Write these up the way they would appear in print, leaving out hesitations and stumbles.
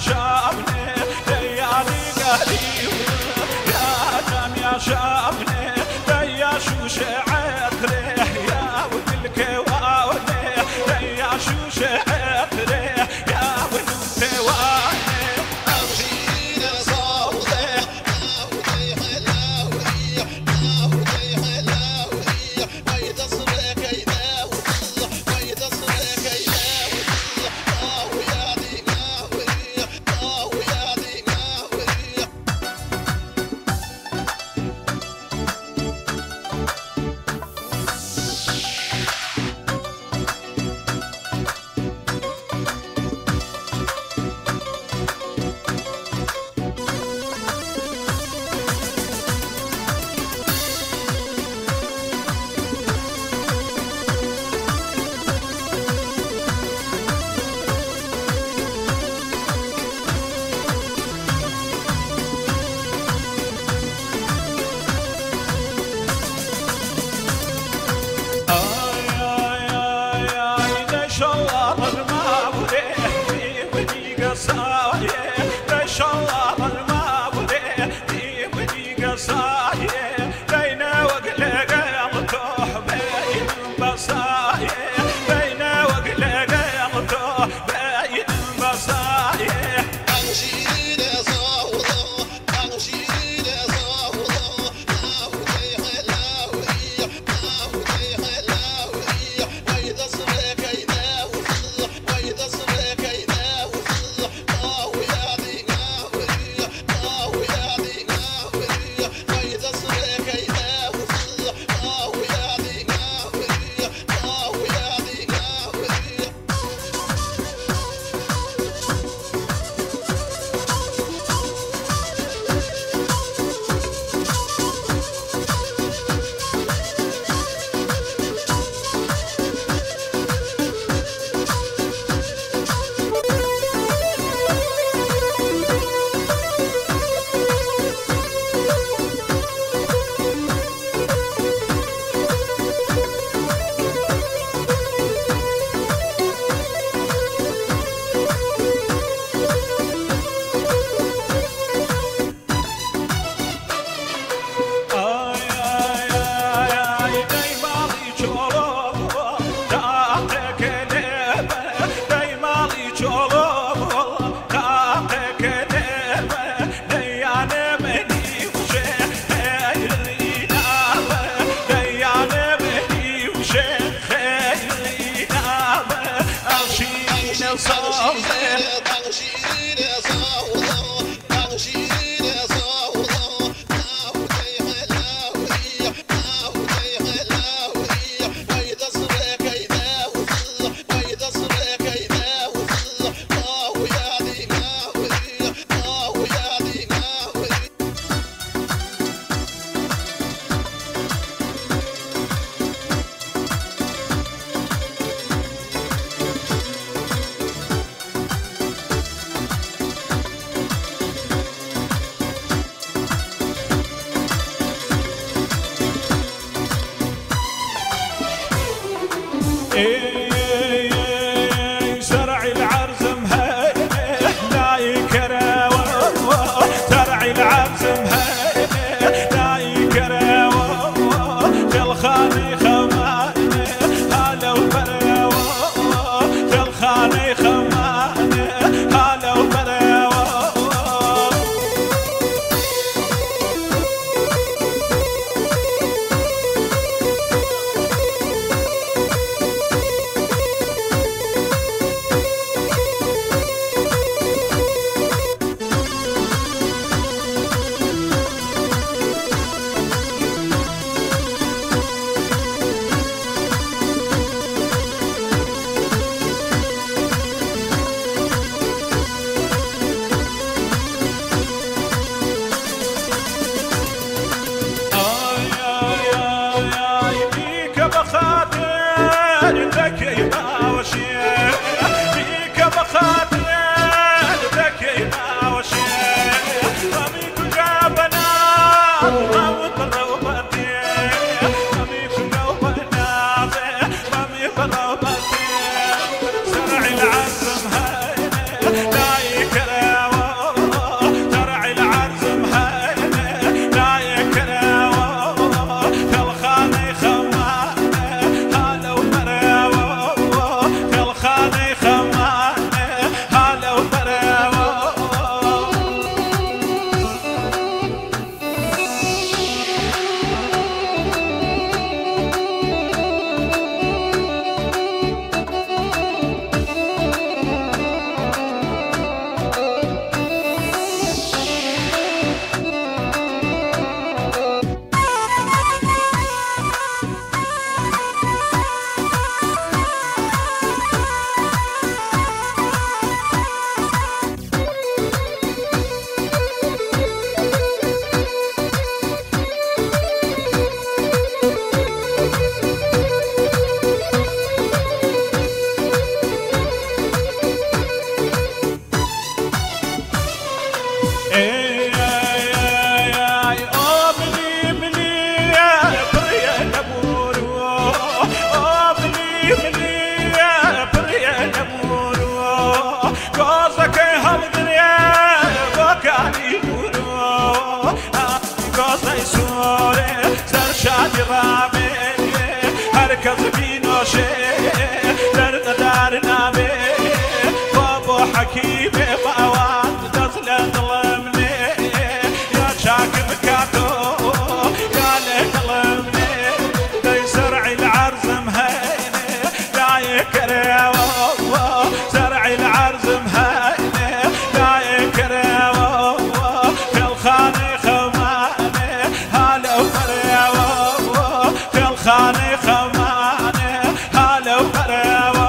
شابني ليالي قريب يا جام يا شابني ليا شو شعتري يا ود الكواني ليا شو شعتري يا ود الكواني أمشي صوتي هلاوي هلاوي هلاوي هلاوي ويد أصرك يداوي ويد أصرك يداوي يا دي ماوي يا دي ماوي كوزك هم دنيا بكاني دورو كوزي سوري سرشاد رامي هركز بينوشي درد دارنا بي بابو حكيم باوان دزل ظلمني يا شاكر كاتو يا ليت ظلمني دي سرعي العرز مهيني يا يكرم سرعي العرز مهيني يا يكرم كل خاني خماني هلا وفريم كل خاني خماني هلا وفريم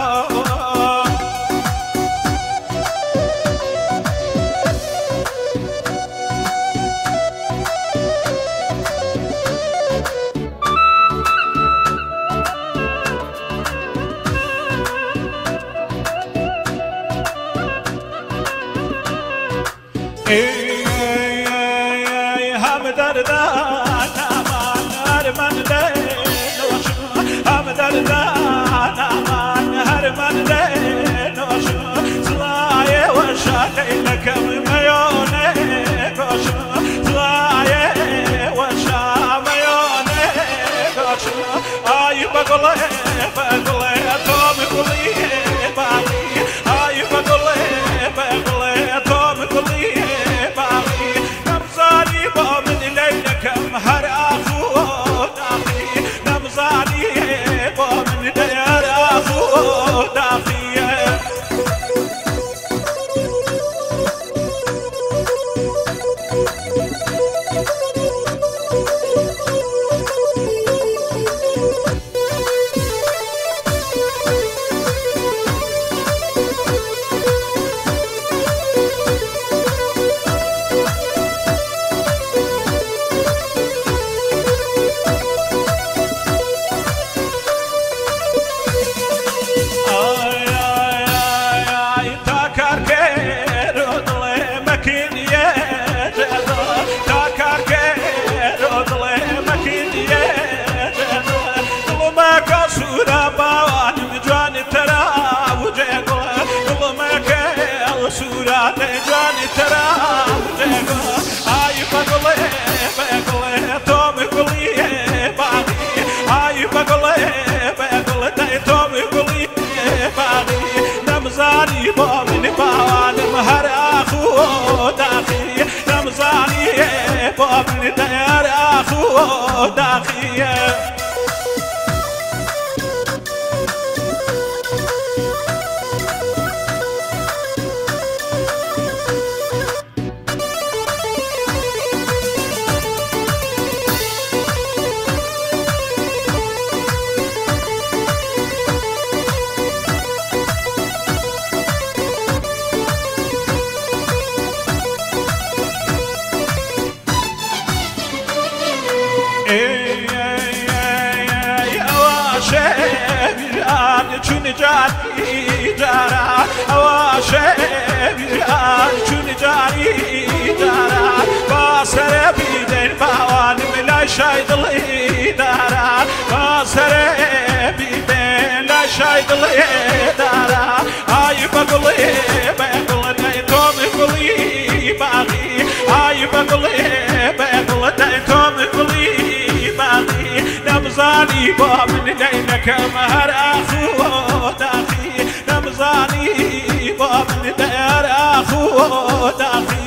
هم دردانا من هرمن لینوش هم دردانا من هرمن لینوش سلایه و شالیلکم میونه گوش سلایه و شامیونه گوش آی بگله تو میگلی باقی آی بگله تو میگلی باقی نمزانی با من لیلکم هر آخو داخی نمزانی با من دیر آخو داخی سورات جاني ترى آي بقلي توم قلي باغي آي بقلي توم قلي باغي نمزاني بامن بان مهر اخو داخي نمزاني بامن دير اخو داخي چون جاری جارا آواشیان چون جاری جارا با سر بیدن باوان ملا شاید لی دارا با سر بیدن لا شاید لی دارا آی بگلی بگلی توم گلی باقی آی بگلی بگلی توم گلی باقی نمزانی با من لیلک مهر اخو داخی نمزانی با من دیر اخو داخی